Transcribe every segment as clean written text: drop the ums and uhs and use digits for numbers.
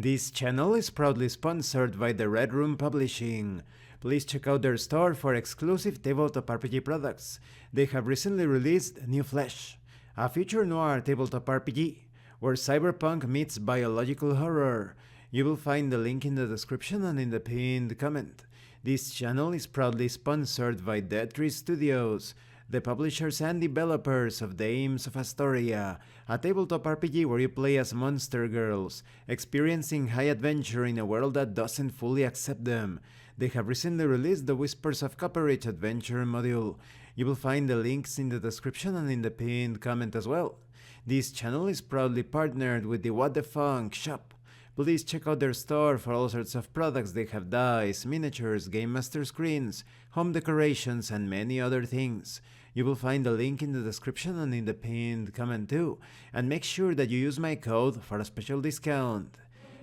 This channel is proudly sponsored by the Red Room Publishing. Please check out their store for exclusive tabletop RPG products. They have recently released New Flesh, a future noir tabletop RPG where cyberpunk meets biological horror. You will find the link in the description and in the pinned comment. This channel is proudly sponsored by Dead Tree Studios, the publishers and developers of Dames of Asstoria, a tabletop RPG where you play as monster girls, experiencing high adventure in a world that doesn't fully accept them. They have recently released the Whispers of Copperage adventure module. You will find the links in the description and in the pinned comment as well. This channel is proudly partnered with the What the Funk shop. Please check out their store for all sorts of products. They have dice, miniatures, Game Master screens, home decorations, and many other things. You will find the link in the description and in the pinned comment too, and make sure that you use my code for a special discount.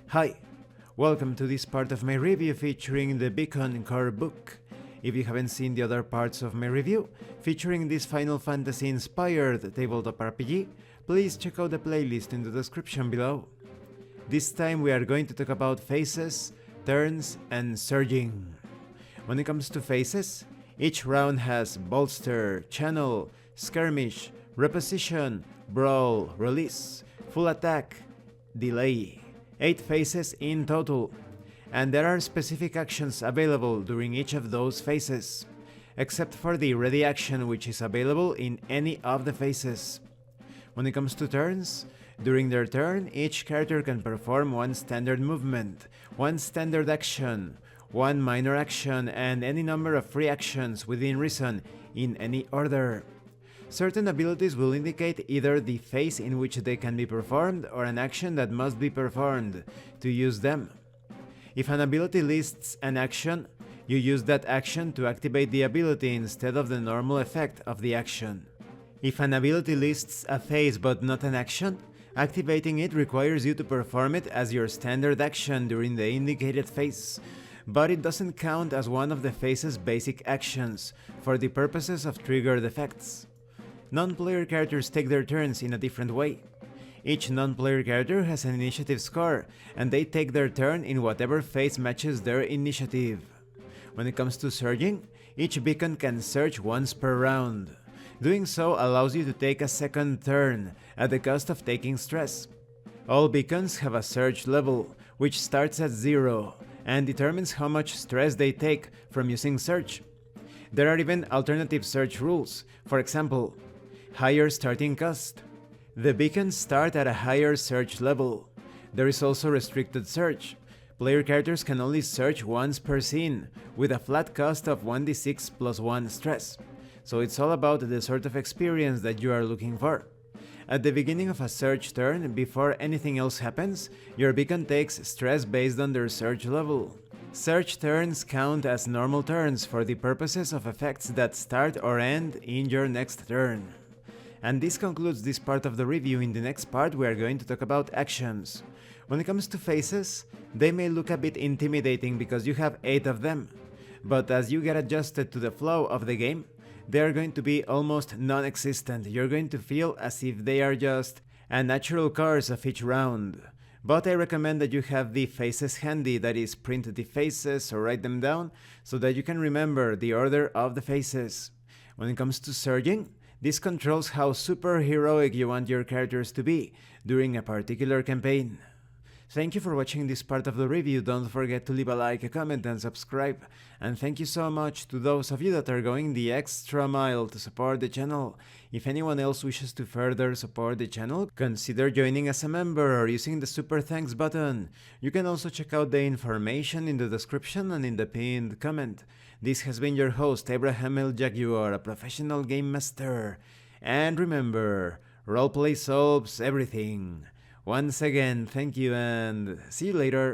Hi, welcome to this part of my review featuring the Beacon Core book. If you haven't seen the other parts of my review, featuring this Final Fantasy inspired tabletop RPG, please check out the playlist in the description below. This time we are going to talk about phases, turns, and surging. When it comes to phases, each round has bolster, channel, skirmish, reposition, brawl, release, full attack, delay. 8 phases in total, and there are specific actions available during each of those phases, except for the ready action which is available in any of the phases. When it comes to turns, during their turn, each character can perform one standard movement, one standard action, one minor action, and any number of free actions within reason in any order. Certain abilities will indicate either the phase in which they can be performed or an action that must be performed to use them. If an ability lists an action, you use that action to activate the ability instead of the normal effect of the action. If an ability lists a phase but not an action, activating it requires you to perform it as your standard action during the indicated phase, but it doesn't count as one of the phase's basic actions for the purposes of triggered effects. Non-player characters take their turns in a different way. Each non-player character has an initiative score, and they take their turn in whatever phase matches their initiative. When it comes to surging, each beacon can surge once per round. Doing so allows you to take a second turn, at the cost of taking stress. All beacons have a surge level, which starts at 0, and determines how much stress they take from using surge. There are even alternative surge rules, for example, higher starting cost. The beacons start at a higher surge level. There is also restricted surge. Player characters can only surge once per scene, with a flat cost of 1d6 plus 1 stress. So it's all about the sort of experience that you are looking for. At the beginning of a surge turn, before anything else happens, your beacon takes stress based on their surge level. Surge turns count as normal turns for the purposes of effects that start or end in your next turn. And this concludes this part of the review. In the next part we are going to talk about actions. When it comes to phases, they may look a bit intimidating because you have 8 of them, but as you get adjusted to the flow of the game, they are going to be almost non-existent. You're going to feel as if they are just a natural course of each round. But I recommend that you have the phases handy, that is, print the phases or write them down so that you can remember the order of the phases. When it comes to surging, this controls how super heroic you want your characters to be during a particular campaign. Thank you for watching this part of the review. Don't forget to leave a like, a comment, and subscribe. And thank you so much to those of you that are going the extra mile to support the channel. If anyone else wishes to further support the channel, consider joining as a member or using the super thanks button. You can also check out the information in the description and in the pinned comment. This has been your host, Abraham L. Jaguar, a professional game master. And remember, roleplay solves everything. Once again, thank you and see you later.